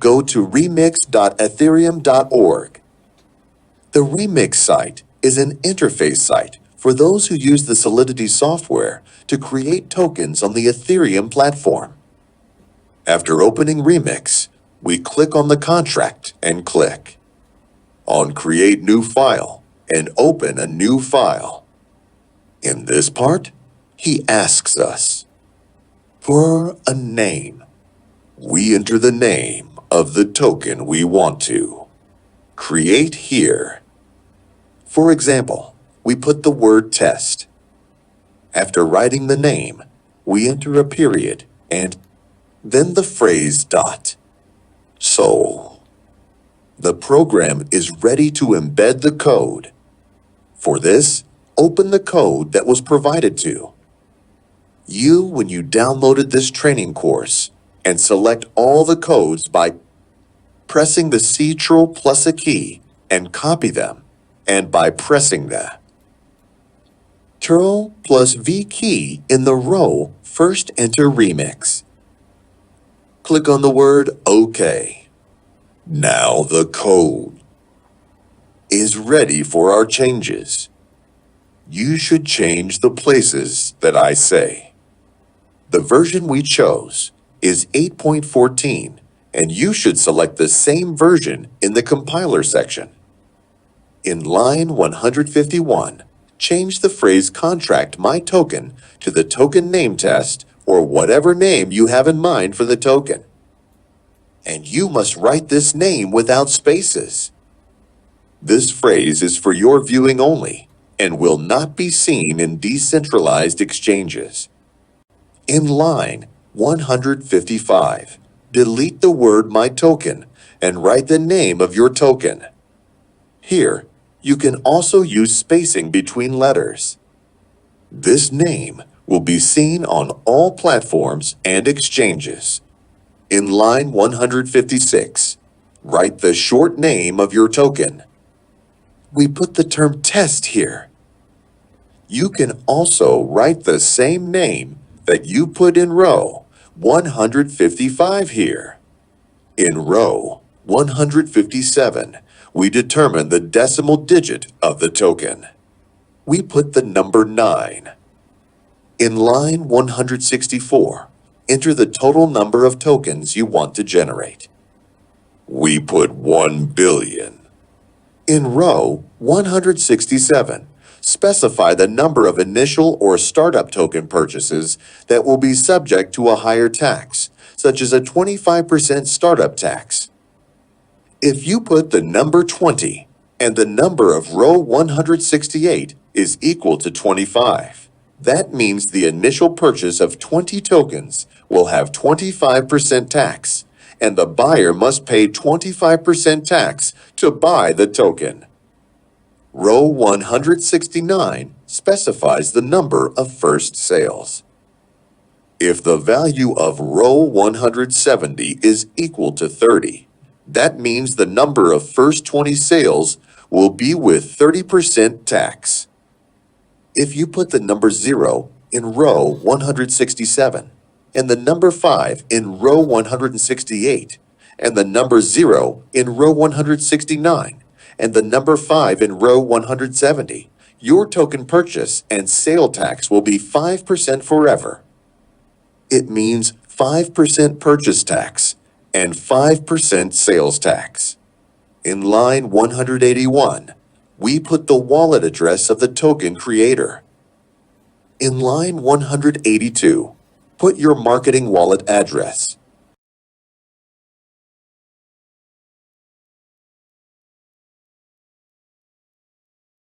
go to remix.ethereum.org. The Remix site is an interface site for those who use the Solidity software to create tokens on the Ethereum platform. After opening Remix, we click on the contract and click on Create New File and open a new file. In this part, he asks us for a name. We enter the name of the token we want to create here. For example, we put the word test. After writing the name, we enter a period and then the phrase dot. So, the program is ready to embed the code. For this, open the code that was provided to you when you downloaded this training course and select all the codes by pressing the Ctrl plus a key and copy them, and by pressing the Ctrl plus V key in the row, first enter Remix. Click on the word OK. Now the code is ready for our changes. You should change the places that I say. The version we chose is 8.14, and you should select the same version in the compiler section. In line 151, change the phrase contract my token to the token name test or whatever name you have in mind for the token. And you must write this name without spaces. This phrase is for your viewing only and will not be seen in decentralized exchanges. In line 155, delete the word my token and write the name of your token. Here, you can also use spacing between letters. This name will be seen on all platforms and exchanges. In line 156, write the short name of your token. We put the term test here. You can also write the same name that you put in row 155 here. In row 157, we determine the decimal digit of the token. We put the number 9. In line 164, enter the total number of tokens you want to generate. We put 1 billion. In row 167, specify the number of initial or startup token purchases that will be subject to a higher tax, such as a 25% startup tax. If you put the number 20 and the number of row 168 is equal to 25, that means the initial purchase of 20 tokens will have 25% tax, and the buyer must pay 25% tax to buy the token. Row 169 specifies the number of first sales. If the value of row 170 is equal to 30, that means the number of first 20 sales will be with 30% tax. If you put the number 0 in row 167, and the number 5 in row 168, and the number 0 in row 169, and the number 5 in row 170, your token purchase and sale tax will be 5% forever. It means 5% purchase tax and 5% sales tax. In line 181, we put the wallet address of the token creator. In line 182, put your marketing wallet address.